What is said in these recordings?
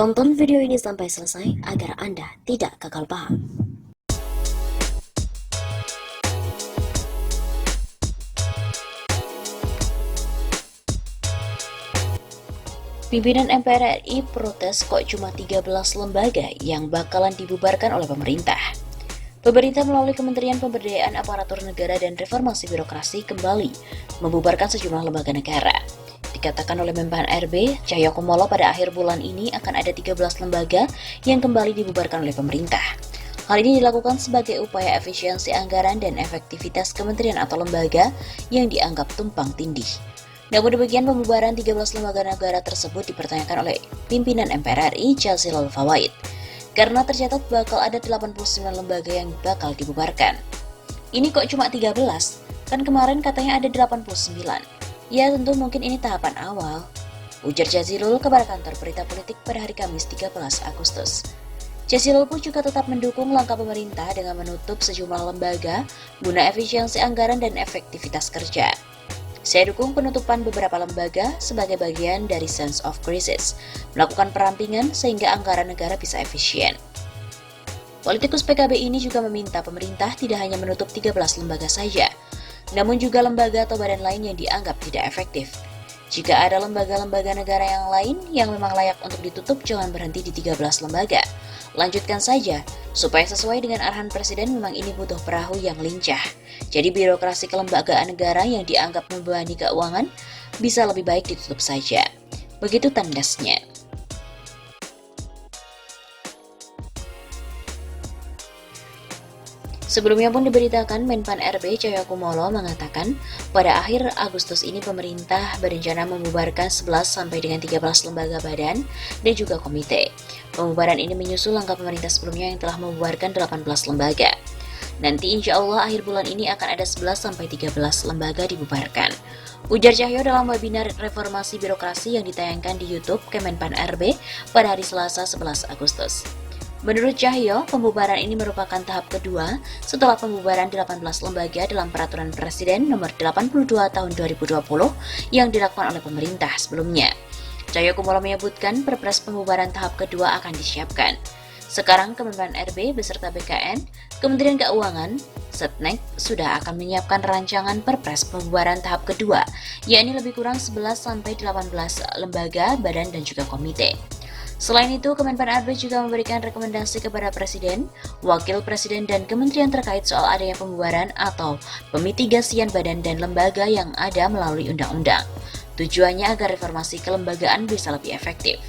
Tonton video ini sampai selesai agar Anda tidak gagal paham. Pimpinan MPR RI protes kok cuma 13 lembaga yang bakalan dibubarkan oleh pemerintah. Pemerintah melalui Kementerian Pemberdayaan Aparatur Negara dan Reformasi Birokrasi kembali membubarkan sejumlah lembaga negara. Dikatakan oleh Menpan RB, Cahyokumolo pada akhir bulan ini akan ada 13 lembaga yang kembali dibubarkan oleh pemerintah. Hal ini dilakukan sebagai upaya efisiensi anggaran dan efektivitas kementerian atau lembaga yang dianggap tumpang tindih. Namun demikian, pembubaran 13 lembaga negara tersebut dipertanyakan oleh pimpinan MPR RI Jazilul Fawait, karena tercatat bakal ada 89 lembaga yang bakal dibubarkan. Ini kok cuma 13? Kan kemarin katanya ada 89. Ya tentu mungkin ini tahapan awal, ujar Jazilul kepada kantor berita politik pada hari Kamis 13 Agustus. Jazilul pun juga tetap mendukung langkah pemerintah dengan menutup sejumlah lembaga guna efisiensi anggaran dan efektivitas kerja. Saya dukung penutupan beberapa lembaga sebagai bagian dari sense of crisis, melakukan perampingan sehingga anggaran negara bisa efisien. Politikus PKB ini juga meminta pemerintah tidak hanya menutup 13 lembaga saja, namun juga lembaga atau badan lain yang dianggap tidak efektif. Jika ada lembaga-lembaga negara yang lain yang memang layak untuk ditutup, jangan berhenti di 13 lembaga. Lanjutkan saja, supaya sesuai dengan arahan Presiden. Memang ini butuh perahu yang lincah. Jadi birokrasi kelembagaan negara yang dianggap membebani keuangan bisa lebih baik ditutup saja. Begitu tandasnya. Sebelumnya pun diberitakan Menpan RB Cahyokumolo mengatakan pada akhir Agustus ini pemerintah berencana membubarkan 11 sampai dengan 13 lembaga badan dan juga komite. Pembubaran ini menyusul langkah pemerintah sebelumnya yang telah membubarkan 18 lembaga. Nanti insya Allah akhir bulan ini akan ada 11 sampai 13 lembaga dibubarkan, ujar Cahyo dalam webinar reformasi birokrasi yang ditayangkan di YouTube Kemenpan RB pada hari Selasa 11 Agustus. Menurut Cahyo, pembubaran ini merupakan tahap kedua setelah pembubaran 18 lembaga dalam Peraturan Presiden Nomor 82 Tahun 2020 yang dilakukan oleh pemerintah sebelumnya. Cahyokumolo menyebutkan Perpres pembubaran tahap kedua akan disiapkan. Sekarang Kemenpan RB beserta BKN, Kementerian Keuangan, Setnek sudah akan menyiapkan rancangan Perpres pembubaran tahap kedua, yakni lebih kurang 11-18 lembaga, badan, dan juga komite. Selain itu, Kemenpan RB juga memberikan rekomendasi kepada Presiden, Wakil Presiden, dan Kementerian terkait soal adanya pembubaran atau pemitigasian badan dan lembaga yang ada melalui undang-undang. Tujuannya agar reformasi kelembagaan bisa lebih efektif.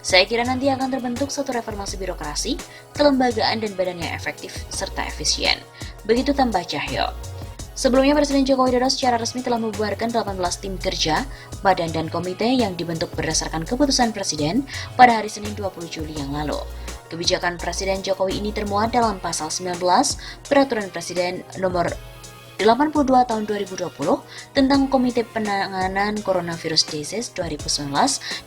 Saya kira nanti akan terbentuk satu reformasi birokrasi, kelembagaan, dan badan yang efektif serta efisien. Begitu tambah Cahyo. Sebelumnya Presiden Joko Widodo secara resmi telah membubarkan 18 tim kerja, badan, dan komite yang dibentuk berdasarkan keputusan Presiden pada hari Senin 20 Juli yang lalu. Kebijakan Presiden Jokowi ini termuat dalam Pasal 19 Peraturan Presiden Nomor 82 Tahun 2020 tentang Komite Penanganan Coronavirus Disease 2019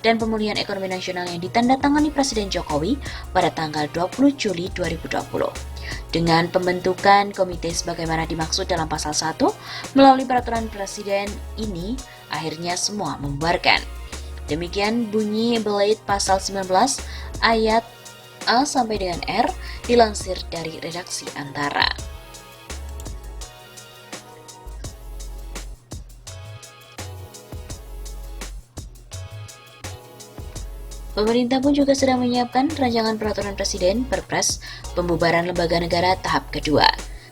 dan Pemulihan Ekonomi Nasional yang ditandatangani Presiden Jokowi pada tanggal 20 Juli 2020. Dengan pembentukan komite sebagaimana dimaksud dalam pasal 1, melalui peraturan presiden ini, akhirnya semua membubarkan. Demikian bunyi belait pasal 19 ayat A sampai dengan R dilansir dari redaksi Antara. Pemerintah pun juga sedang menyiapkan rancangan peraturan presiden Perpres pembubaran lembaga negara tahap kedua.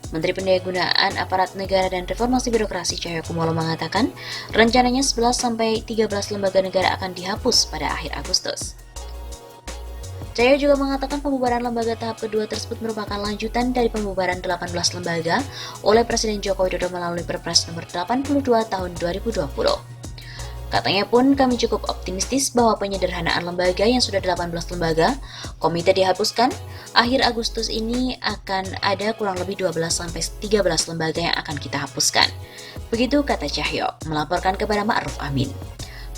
Menteri Pendayagunaan Aparat Negara dan Reformasi Birokrasi Cahyokumolo mengatakan rencananya 11-13 lembaga negara akan dihapus pada akhir Agustus. Cahyo juga mengatakan pembubaran lembaga tahap kedua tersebut merupakan lanjutan dari pembubaran 18 lembaga oleh Presiden Joko Widodo melalui Perpres Nomor 82 Tahun 2020. Katanya pun kami cukup optimistis bahwa penyederhanaan lembaga yang sudah 18 lembaga, komite dihapuskan, akhir Agustus ini akan ada kurang lebih 12-13 lembaga yang akan kita hapuskan. Begitu kata Cahyo, melaporkan kepada Ma'ruf Amin.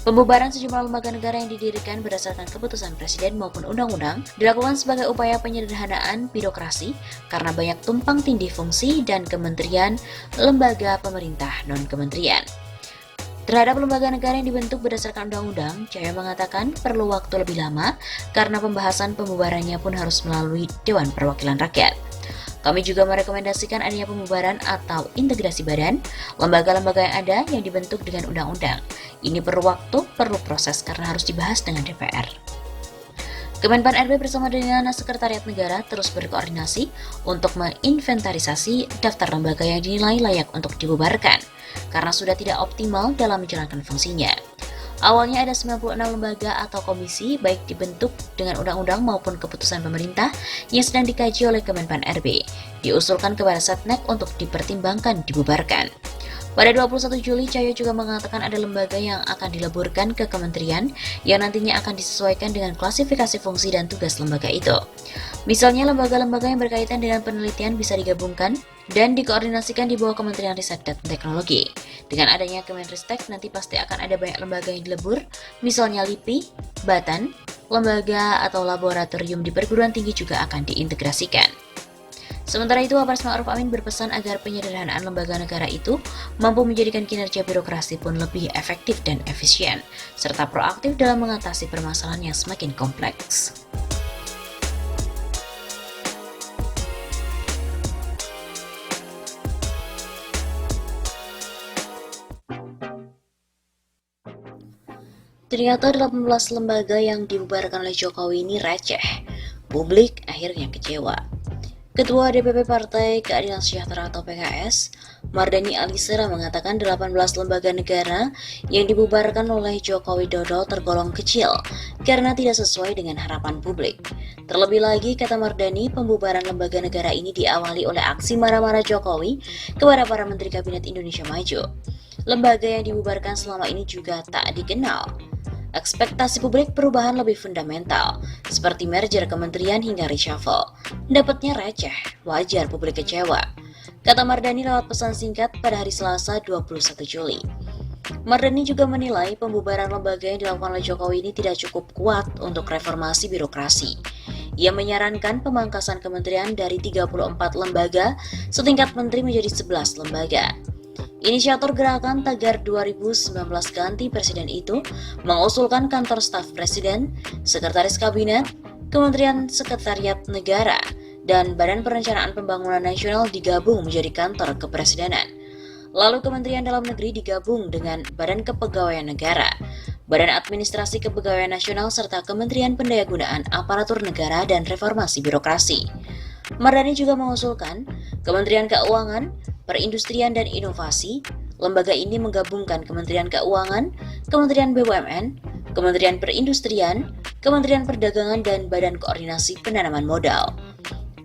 Pembubaran sejumlah lembaga negara yang didirikan berdasarkan keputusan Presiden maupun undang-undang dilakukan sebagai upaya penyederhanaan birokrasi karena banyak tumpang tindih fungsi dan kementerian, lembaga pemerintah non-kementerian. Terhadap lembaga negara yang dibentuk berdasarkan undang-undang, Cahyo mengatakan perlu waktu lebih lama karena pembahasan pembubarannya pun harus melalui Dewan Perwakilan Rakyat. Kami juga merekomendasikan adanya pembubaran atau integrasi badan, lembaga-lembaga yang ada yang dibentuk dengan undang-undang. Ini perlu waktu, perlu proses karena harus dibahas dengan DPR. Kemenpan RB bersama dengan Sekretariat Negara terus berkoordinasi untuk menginventarisasi daftar lembaga yang dinilai layak untuk dibubarkan, karena sudah tidak optimal dalam menjalankan fungsinya. Awalnya ada 96 lembaga atau komisi baik dibentuk dengan undang-undang maupun keputusan pemerintah yang sedang dikaji oleh Kemenpan RB, diusulkan kepada Setnek untuk dipertimbangkan dibubarkan. Pada 21 Juli, Cahyo juga mengatakan ada lembaga yang akan dileburkan ke kementerian yang nantinya akan disesuaikan dengan klasifikasi fungsi dan tugas lembaga itu. Misalnya, lembaga-lembaga yang berkaitan dengan penelitian bisa digabungkan dan dikoordinasikan di bawah Kementerian Riset dan Teknologi. Dengan adanya Kemenristek, nanti pasti akan ada banyak lembaga yang dilebur, misalnya LIPI, Batan, lembaga atau laboratorium di perguruan tinggi juga akan diintegrasikan. Sementara itu, Wapres Ma'ruf Amin berpesan agar penyederhanaan lembaga negara itu mampu menjadikan kinerja birokrasi pun lebih efektif dan efisien, serta proaktif dalam mengatasi permasalahan yang semakin kompleks. Ternyata 18 lembaga yang dibubarkan oleh Jokowi ini receh. Publik akhirnya kecewa. Ketua DPP Partai Keadilan Sejahtera atau PKS, Mardhani Alisera mengatakan 18 lembaga negara yang dibubarkan oleh Joko Widodo tergolong kecil karena tidak sesuai dengan harapan publik. Terlebih lagi, kata Mardhani, pembubaran lembaga negara ini diawali oleh aksi marah-marah Jokowi kepada para Menteri Kabinet Indonesia Maju. Lembaga yang dibubarkan selama ini juga tak dikenal. Ekspektasi publik perubahan lebih fundamental, seperti merger kementerian hingga reshuffle. Dapatnya receh, wajar publik kecewa. Kata Mardhani lewat pesan singkat pada hari Selasa 21 Juli. Mardhani juga menilai pembubaran lembaga yang dilakukan oleh Jokowi ini tidak cukup kuat untuk reformasi birokrasi. Ia menyarankan pemangkasan kementerian dari 34 lembaga setingkat menteri menjadi 11 lembaga. Inisiator gerakan Tagar 2019 Ganti Presiden itu mengusulkan kantor staf presiden, sekretaris kabinet, Kementerian Sekretariat Negara, dan Badan Perencanaan Pembangunan Nasional digabung menjadi kantor kepresidenan. Lalu Kementerian Dalam Negeri digabung dengan Badan Kepegawaian Negara, Badan Administrasi Kepegawaian Nasional, serta Kementerian Pendayagunaan Aparatur Negara dan Reformasi Birokrasi. Mardhani juga mengusulkan Kementerian Keuangan, Perindustrian dan Inovasi. Lembaga ini menggabungkan Kementerian Keuangan, Kementerian BUMN, Kementerian Perindustrian, Kementerian Perdagangan, dan Badan Koordinasi Penanaman Modal.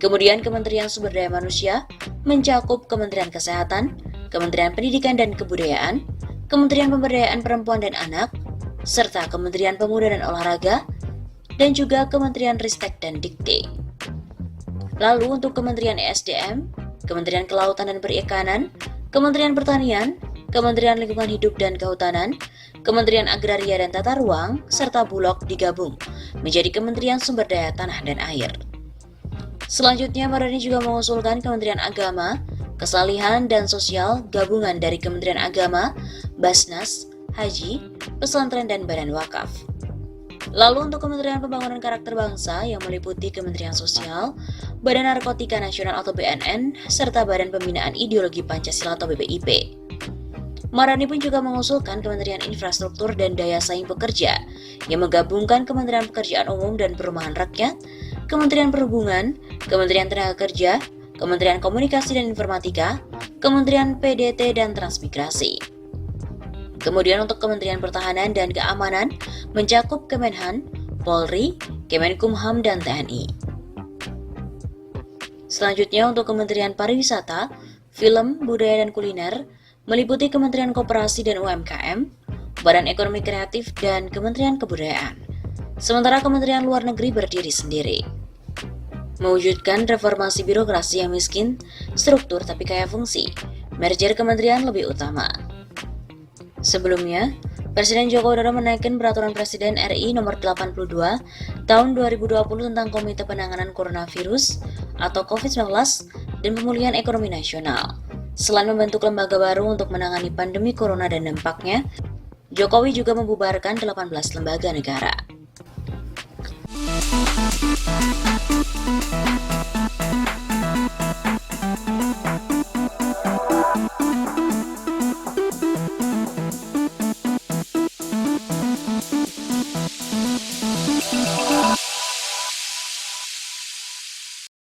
Kemudian Kementerian Sumber Daya Manusia mencakup Kementerian Kesehatan, Kementerian Pendidikan dan Kebudayaan, Kementerian Pemberdayaan Perempuan dan Anak, serta Kementerian Pemuda dan Olahraga, dan juga Kementerian Ristek dan Dikti. Lalu untuk Kementerian ESDM, Kementerian Kelautan dan Perikanan, Kementerian Pertanian, Kementerian Lingkungan Hidup dan Kehutanan, Kementerian Agraria dan Tata Ruang, serta Bulog digabung menjadi Kementerian Sumber Daya Tanah dan Air. Selanjutnya, Mardhani juga mengusulkan Kementerian Agama, Kesalihan dan Sosial gabungan dari Kementerian Agama, Basnas, Haji, Pesantren dan Badan Wakaf. Lalu untuk Kementerian Pembangunan Karakter Bangsa yang meliputi Kementerian Sosial, Badan Narkotika Nasional atau BNN, serta Badan Pembinaan Ideologi Pancasila atau BPIP. Mardhani pun juga mengusulkan Kementerian Infrastruktur dan Daya Saing Pekerja yang menggabungkan Kementerian Pekerjaan Umum dan Perumahan Rakyat, Kementerian Perhubungan, Kementerian Tenaga Kerja, Kementerian Komunikasi dan Informatika, Kementerian PDT dan Transmigrasi. Kemudian untuk Kementerian Pertahanan dan Keamanan mencakup Kemenhan, Polri, Kemenkumham, dan TNI. Selanjutnya untuk Kementerian Pariwisata, Film, Budaya dan Kuliner meliputi Kementerian Koperasi dan UMKM, Badan Ekonomi Kreatif, dan Kementerian Kebudayaan. Sementara Kementerian Luar Negeri berdiri sendiri. Mewujudkan reformasi birokrasi yang miskin, struktur tapi kaya fungsi, merger kementerian lebih utama. Sebelumnya, Presiden Joko Widodo menaikkan Peraturan Presiden RI Nomor 82 Tahun 2020 tentang Komite Penanganan Coronavirus atau COVID-19 dan Pemulihan Ekonomi Nasional. Selain membentuk lembaga baru untuk menangani pandemi corona dan dampaknya, Jokowi juga membubarkan 18 lembaga negara.